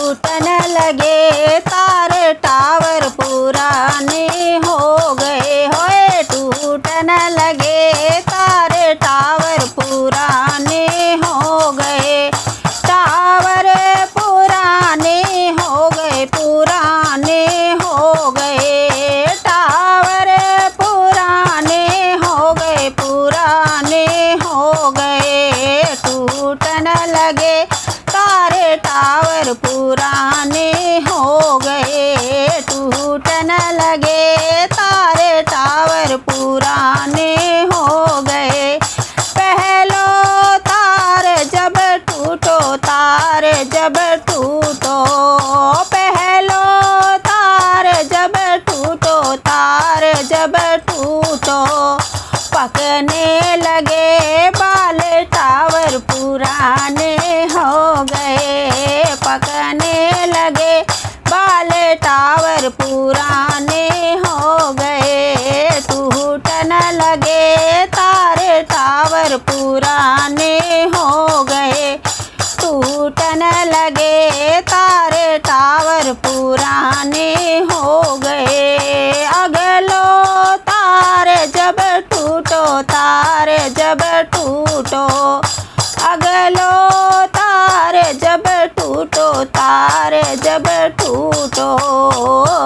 टूटन लगे तारे टावर पुराने हो गए होए। टूटन लगे तारे टावर पुराने हो गए। टावर पुराने हो गए, पुराने हो गए। टावर पुराने हो गए, पुराने हो गए। टूटन लगे तारे टावर पुराने हो गए। टूटन लगे तारे टावर पुराने हो गए। पहलो तार जब टूटो, तार जब टूटो। पहलो तार जब टूटो, तार जब टूटो। पकने लगे बाल टावर पुराने हो गए। पकने लगे बाल टावर पुराने हो गए। टूटन लगे तारे टावर पुराने हो गए। टूटन लगे तारे टावर पुराने हो गए। अगलो तार जब टूटो, तार जब टूटो। अगलो तार जब टूटो, तार जब टूटो।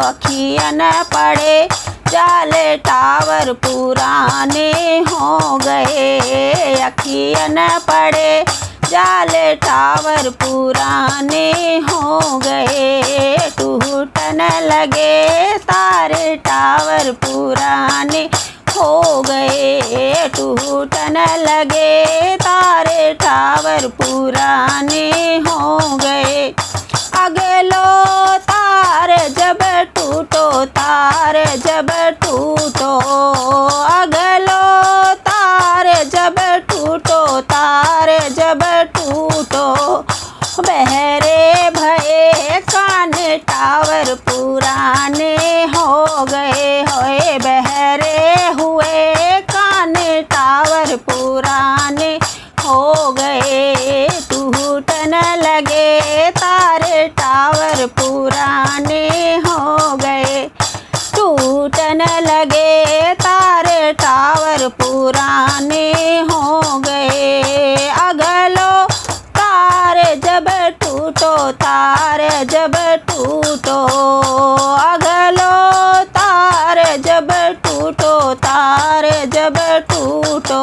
अखियन पड़े जाले टावर पुराने हो गए। अखियन पड़े जाले टावर पुराने हो गए। टूटन लगे तारे टावर पुराने हो गए। टूटन लगे तारे टावर पुराने हो गए। अगलो तार जब टूटो, तार जब टूटो। अगलो तार जब टूटो, तार जब टूटो। बहरे भये कान टावर पुराने हो गए होए। बहरे हुए कान टावर पुराने हो गए। टूटन लगे तारे टावर पुराने हो गए। टूटन लगे तारे टावर पुराने हो गए। अगलो तार जब टूटो, तार जब टूटो। अगलो तार जब टूटो, तार जब टूटो।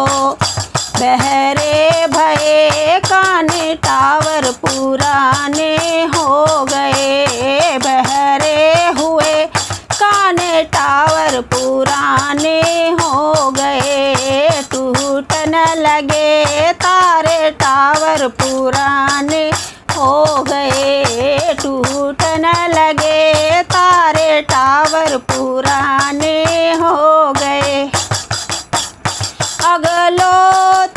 बहरे भये कान टावर पुराने हो गए। बहरे हुए कान टावर पुराने हो गए। टूटन लगे तारे टावर पुराने हो गए। टूटन लगे तारे टावर पुराने हो गए। अगलो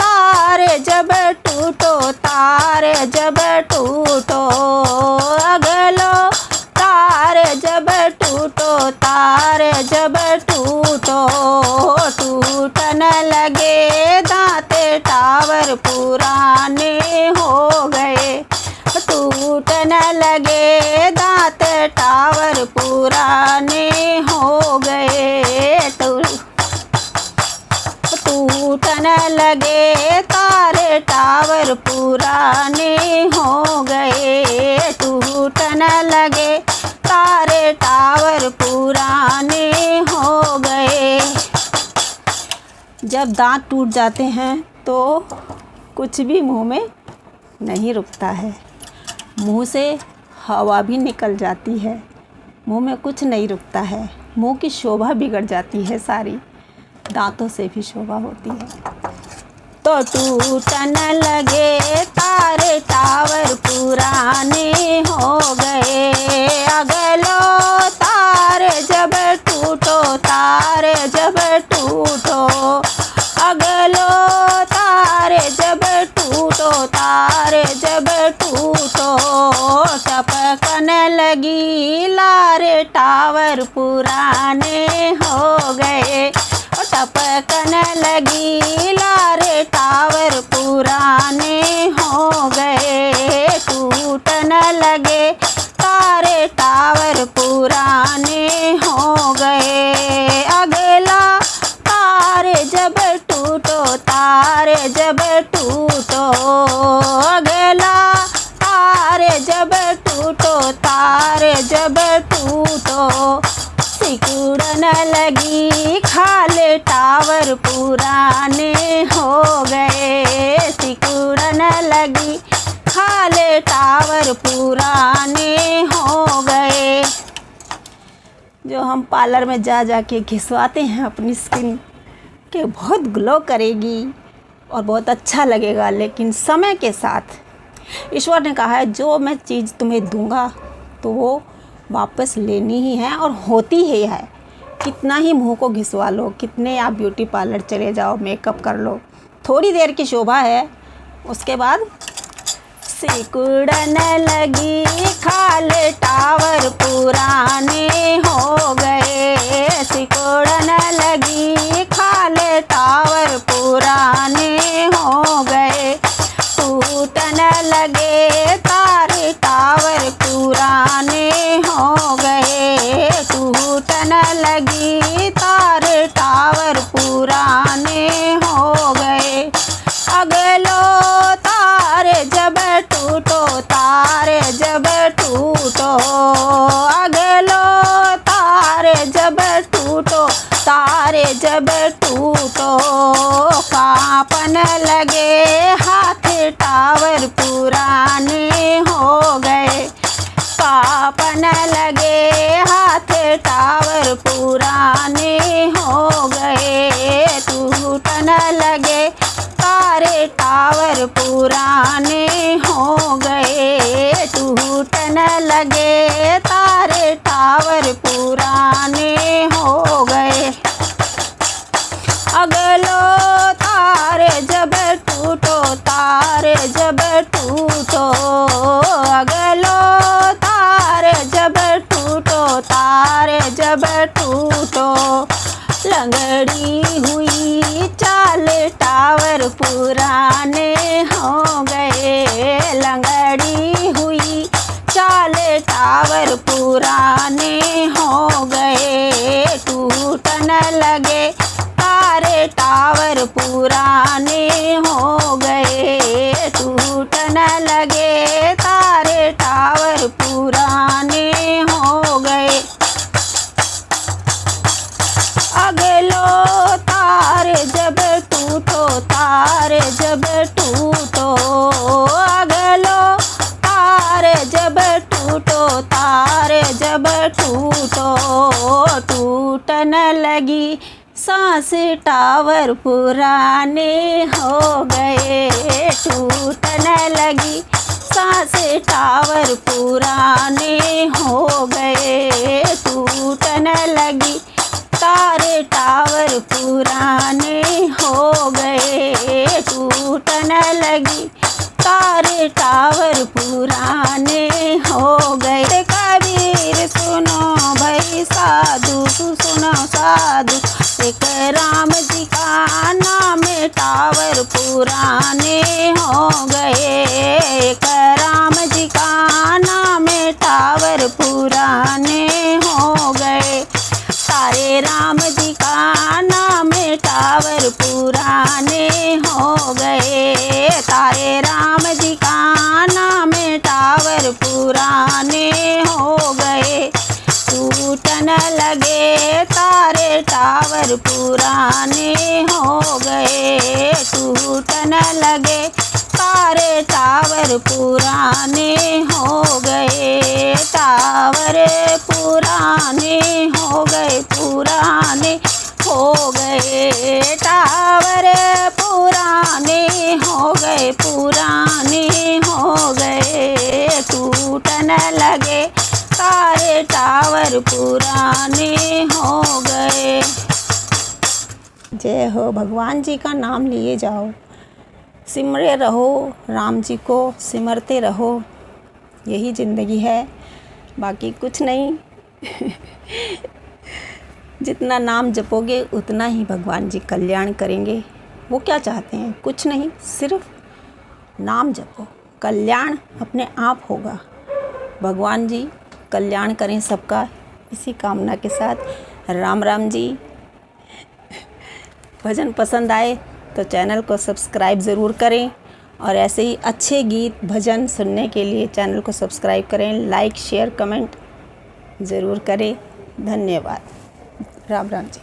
तार जब टूटो, तार जब टूटो। अगलो तार जब टूटो, तार जब टूटो। टूटन लगे दांते टावर पुराने हो गए। टूटन लगे दांत टावर पुराने हो गए। टूटन लगे तारे टावर पुराने हो गए। टूटन लगे तारे टावर पुराने हो गए। जब दांत टूट जाते हैं तो कुछ भी मुंह में नहीं रुकता है। मुंह से हवा भी निकल जाती है। मुंह में कुछ नहीं रुकता है। मुंह की शोभा बिगड़ जाती है सारी। दांतों से भी शोभा होती है। तो टूटन लगे तारे टावर पुराने हो गए। अगलो तार जब टूटो, तार जब टूटो। अगलो तार जब टूटो, तार जब टूटो। टपकन लगी लारे टावर पुराने हो गए। टपकन लगी लारे टावर पुराने हो गए। टूटन लगे तारे जब टूटो अगला, तारे जब टूटो, तारे जब टूटो, सिकुड़न लगी खाले टावर पुराने हो गए, सिकुड़न लगी खाले टावर पुराने हो गए। जो हम पार्लर में जा जा के घिसवाते हैं अपनी स्किन के बहुत ग्लो करेगी और बहुत अच्छा लगेगा, लेकिन समय के साथ ईश्वर ने कहा है जो मैं चीज़ तुम्हें दूंगा तो वो वापस लेनी ही है और होती ही है। कितना ही मुंह को घिसवा लो, कितने आप ब्यूटी पार्लर चले जाओ, मेकअप कर लो, थोड़ी देर की शोभा है, उसके बाद सिकुड़न लगी खाले टावर पुराने हो गए, सिकुड़न लगी खाले टावर पुराने हो गए, टूटन लगे तारे टावर पुराने हो गए, टूटन लगी तारे टावर पुराने हो गए। अगलो तारे जब टूटो, तारे जब टूटो, अगलो तारे जब टूटो, तारे जब टूटो, कांपन लगे हाथ टावर पुराने हो गए, कांपन लगे हाथ टावर पुराने हो गए, टूटन लगे तारे टावर पुराने हो गए, टूटन लगे तारे टावर पुराने हो गए। अगलो तारे जब टूटो, तारे जब टूटो, अगलो तारे जब टूटो, तारे जब टूटो, लंगड़ी हुई चाल टावर पुराने हो गए, लंगड़ी हुई चाल टावर पुराने हो गए, टूटन लगे तारे टावर पुराने हो गए, टूटन लगे तारे टावर पुराने हो गए। अगलो तारे जब टूटो, तारे जब टूटो, अगलो तारे जब टूटो, तारे जब टूटो, टूटन लगी सांस टावर पुराने हो गए, टूटन लगी सांस टावर पुराने हो गए, टूटन लगी तारे टावर पुराने हो गए, टूटन लगी तारे टावर पुराने हो गए। कबीर सुनो भाई साधु, सुनो साधु, एक राम जी का नाम टावर पुराने हो गए, एक राम जी का नाम टावर पुराने हो गए, तारे राम जी का नाम टावर पुराने हो गए, तारे राम जी का नाम टावर पुराने हो गए, टूटन लगे तारे टावर पुराने हो गए, टूटन लगे तारे टावर पुराने हो गए, टावर पुराने हो गए, पुराने हो गए, टावर पुराने हो गए, पुराने हो गए, टूटन लगे तारे टावर पुराने हो गए। जय हो, भगवान जी का नाम लिए जाओ, सिमरे रहो, राम जी को सिमरते रहो, यही ज़िंदगी है, बाकी कुछ नहीं। जितना नाम जपोगे उतना ही भगवान जी कल्याण करेंगे। वो क्या चाहते हैं? कुछ नहीं, सिर्फ नाम जपो, कल्याण अपने आप होगा। भगवान जी कल्याण करें सबका, इसी कामना के साथ राम राम जी। भजन पसंद आए तो चैनल को सब्सक्राइब ज़रूर करें और ऐसे ही अच्छे गीत भजन सुनने के लिए चैनल को सब्सक्राइब करें, लाइक शेयर कमेंट ज़रूर करें। धन्यवाद। राम राम जी।